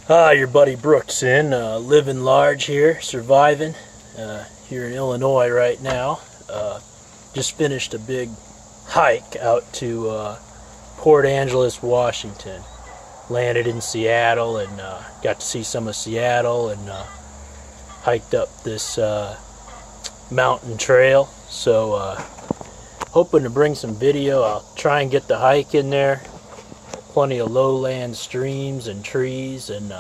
Hi, your buddy Brooks Livin'Large here, surviving here in Illinois right now. Just finished a big hike out to Port Angeles, Washington. Landed in Seattle and got to see some of Seattle and hiked up this mountain trail. So hoping to bring some video. I'll try and get the hike in there. Plenty of lowland streams and trees and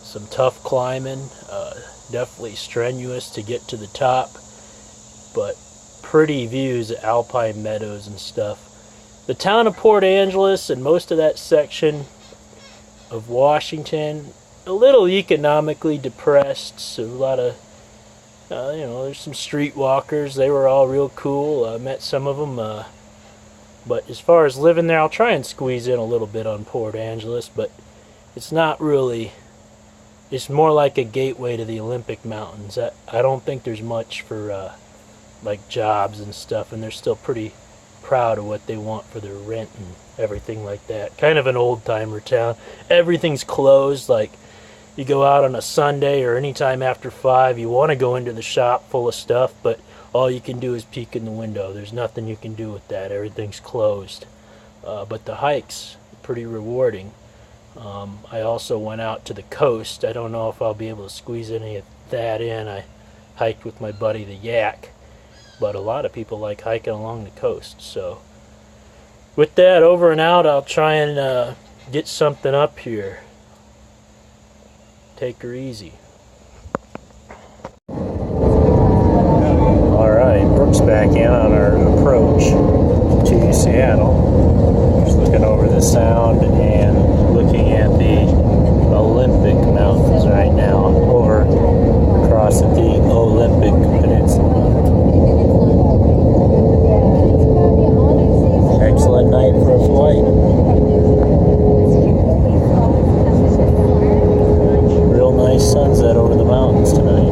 some tough climbing. Definitely strenuous to get to the top, but pretty views of alpine meadows and stuff. The town of Port Angeles and most of that section of Washington, a little economically depressed, so a lot of there's some streetwalkers. They were all real cool. I met some of them. But as far as living there, I'll try and squeeze in a little bit on Port Angeles, but it's not really, it's more like a gateway to the Olympic Mountains. I don't think there's much for like jobs and stuff, and they're still pretty proud of what they want for their rent and everything like that. Kind of an old-timer town. Everything's closed. Like, you go out on a Sunday or anytime after 5, you want to go into the shop full of stuff, but all you can do is peek in the window. There's nothing you can do with that. Everything's closed. But the hike's pretty rewarding. I also went out to the coast. I don't know if I'll be able to squeeze any of that in. I hiked with my buddy the Yak. But a lot of people like hiking along the coast. So with that, over and out, I'll try and get something up here. Take her easy. Brooks back in on our approach to Seattle. Just looking over the sound and looking at the Olympic Mountains right now, over across at the Olympic Peninsula. Excellent night for a flight. Real nice sunset over the mountains tonight.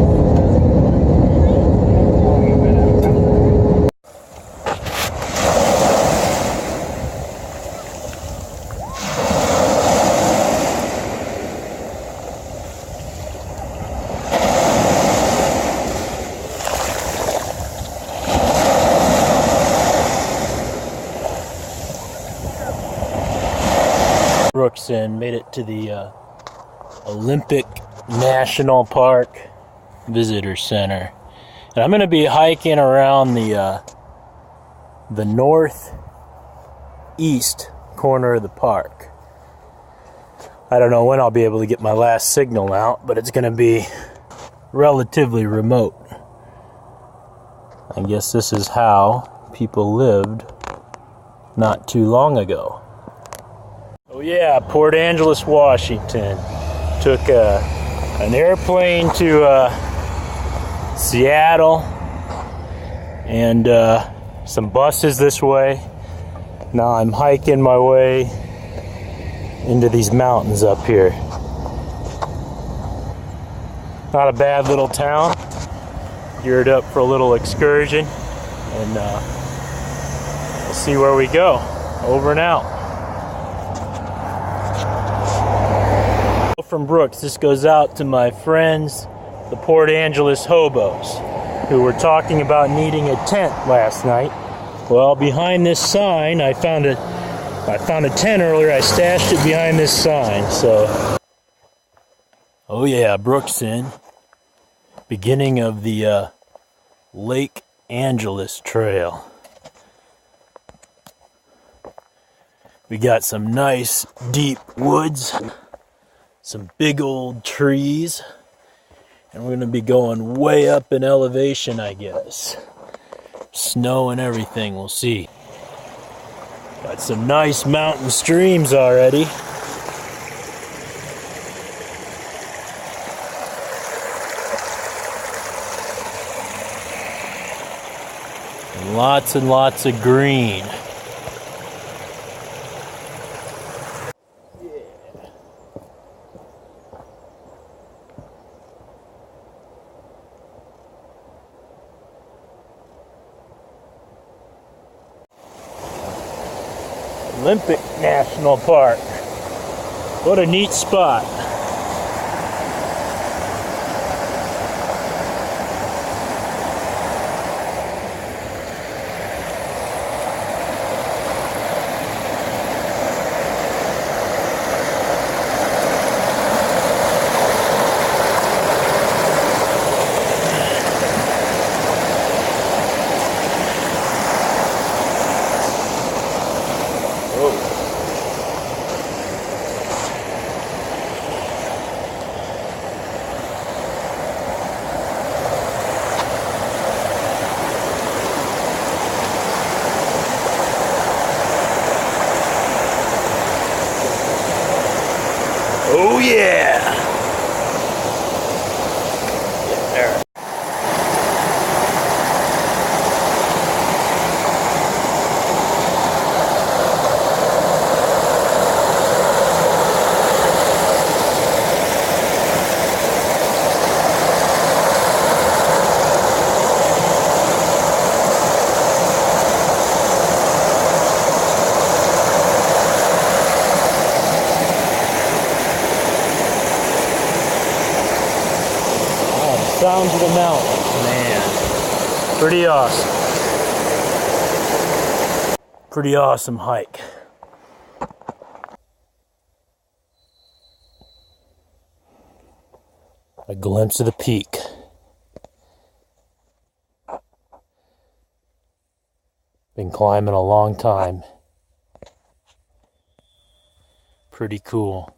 Brooks and made it to the Olympic National Park Visitor Center, and I'm going to be hiking around the northeast corner of the park. I don't know when I'll be able to get my last signal out, but it's going to be relatively remote. I guess this is how people lived not too long ago. Oh yeah, Port Angeles, Washington. Took an airplane to Seattle and some buses this way. Now I'm hiking my way into these mountains up here. Not a bad little town. Geared up for a little excursion, and we'll see where we go. Over and out. From Brooks, this goes out to my friends, the Port Angeles hobos, who were talking about needing a tent last night. Well, behind this sign, I found a tent earlier. I stashed it behind this sign. So, oh yeah, Brooks in. Beginning of the Lake Angeles Trail. We got some nice deep woods. Some big old trees, and we're going to be going way up in elevation, I guess. Snow and everything, we'll see. Got some nice mountain streams already. And lots of green. Olympic National Park. What a neat spot. Oh yeah! Getting there. Sounds of the mountains, man. Pretty awesome. Pretty awesome hike. A glimpse of the peak. Been climbing a long time. Pretty cool.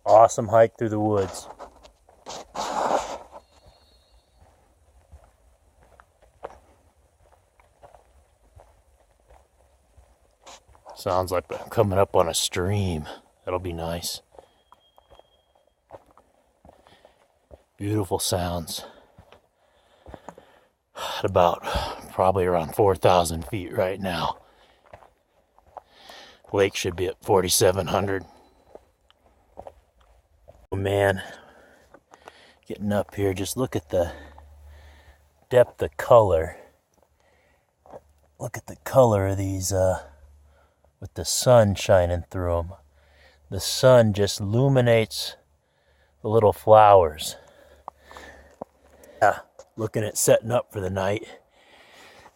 Awesome hike through the woods. Sounds like I'm coming up on a stream. That'll be nice. Beautiful sounds. At about probably around 4,000 feet right now. Lake should be at 4,700. Oh man, getting up here, just look at the depth of color. Look at the color of these, with the sun shining through them. The sun just illuminates the little flowers. Yeah, looking at setting up for the night.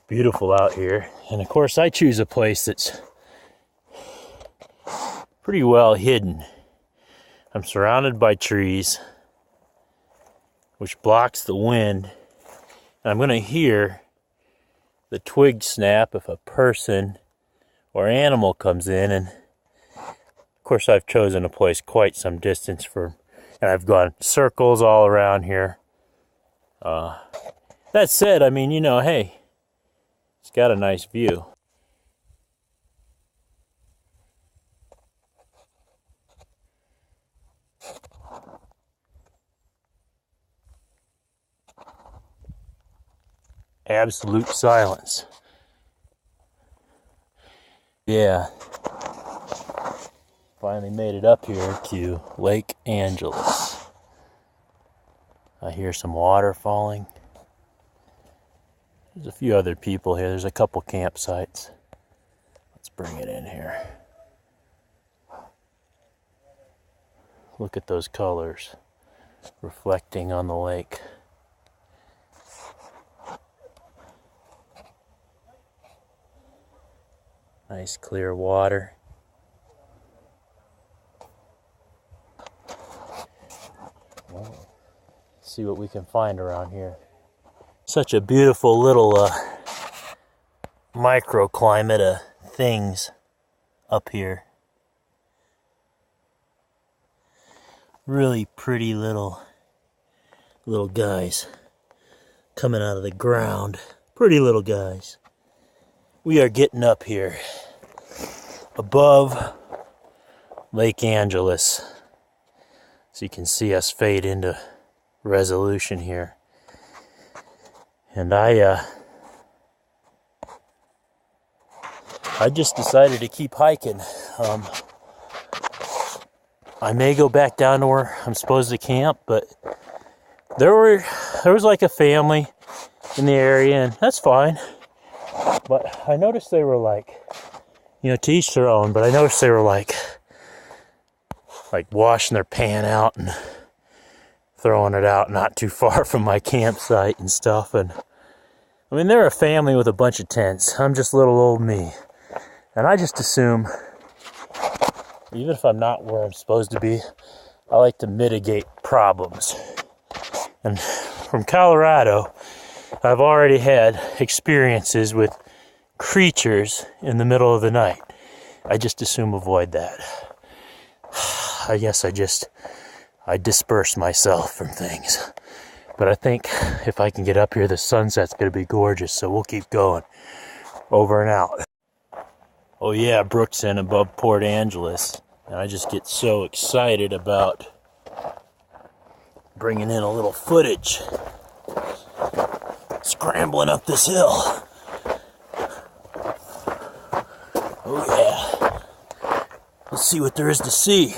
Beautiful out here. And of course I choose a place that's pretty well hidden. I'm surrounded by trees, which blocks the wind. And I'm going to hear the twig snap if a person or animal comes in. And of course I've chosen a place quite some distance from, and I've gone circles all around here. That said, I mean, you know, hey, it's got a nice view. Absolute silence. Yeah. Finally made it up here to Lake Angeles. I hear some water falling. There's a few other people here. There's a couple campsites. Let's bring it in here. Look at those colors reflecting on the lake. Nice clear water. Well, see what we can find around here. Such a beautiful little microclimate of things up here. Really pretty little guys coming out of the ground. Pretty little guys. We are getting up here above Lake Angeles, so you can see us fade into resolution here. And I just decided to keep hiking. I may go back down to where I'm supposed to camp, but there was like a family in the area, and that's fine. But I noticed they were like, you know, to each their own, but I noticed they were like washing their pan out and throwing it out not too far from my campsite and stuff. And I mean, they're a family with a bunch of tents. I'm just little old me. And I just assume, even if I'm not where I'm supposed to be, I like to mitigate problems. And from Colorado, I've already had experiences with creatures in the middle of the night. I just assume avoid that. I guess I disperse myself from things. But I think if I can get up here, the sunset's going to be gorgeous, so we'll keep going. Over and out. Oh yeah, Brookson above Port Angeles. And I just get so excited about bringing in a little footage. Scrambling up this hill. Oh yeah. Let's see what there is to see.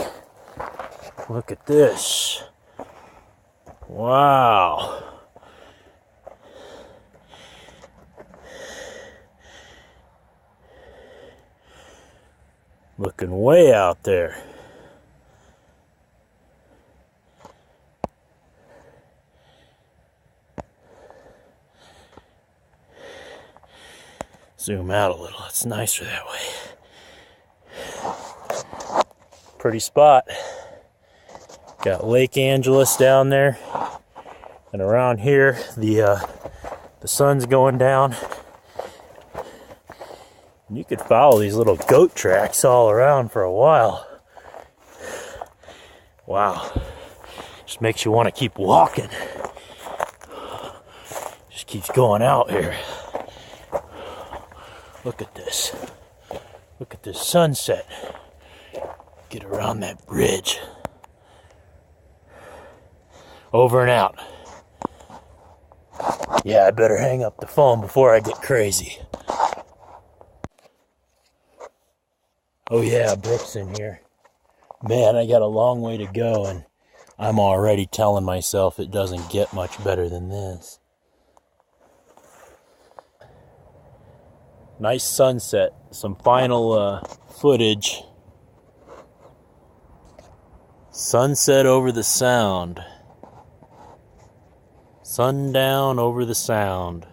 Look at this. Wow. Looking way out there. Zoom out a little, it's nicer that way. Pretty spot. Got Lake Angeles down there. And around here, the sun's going down. And you could follow these little goat tracks all around for a while. Wow. Just makes you want to keep walking. Just keeps going out here. Look at this. Look at this sunset. Get around that bridge. Over and out. Yeah, I better hang up the phone before I get crazy. Oh yeah, Brooks in here. Man, I got a long way to go, and I'm already telling myself it doesn't get much better than this. Nice sunset. Some final footage. Sunset over the sound. Sundown over the sound.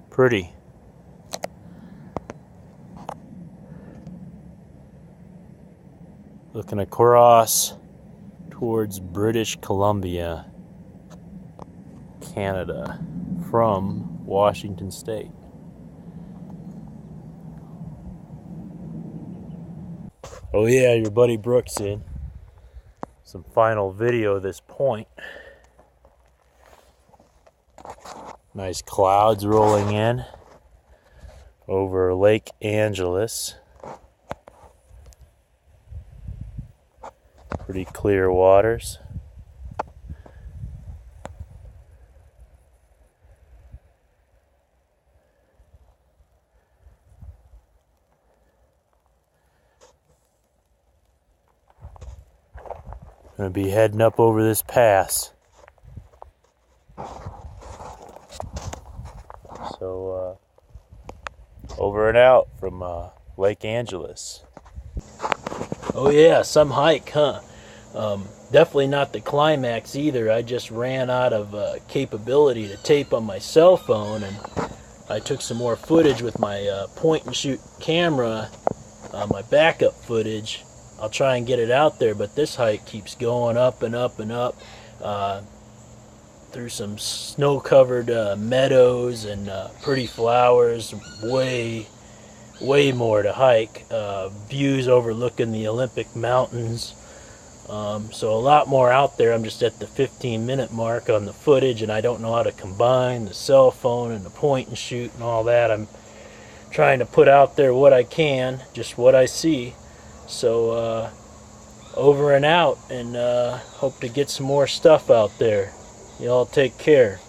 Pretty. Looking across towards British Columbia, Canada, from Washington State. Oh yeah, your buddy Brooks in. Some final video of this point. Nice clouds rolling in over Lake Angeles. Pretty clear waters. Gonna be heading up over this pass. So, over and out from Lake Angeles. Oh yeah, some hike, huh? Definitely not the climax either. I just ran out of capability to tape on my cell phone, and I took some more footage with my point and shoot camera, my backup footage. I'll try and get it out there, but this hike keeps going up and up and up through some snow-covered meadows and pretty flowers. Way more to hike. Views overlooking the Olympic Mountains. So a lot more out there. I'm just at the 15-minute mark on the footage, and I don't know how to combine the cell phone and the point and shoot and all that. I'm trying to put out there what I can, just what I see. So over and out, and hope to get some more stuff out there. Y'all take care.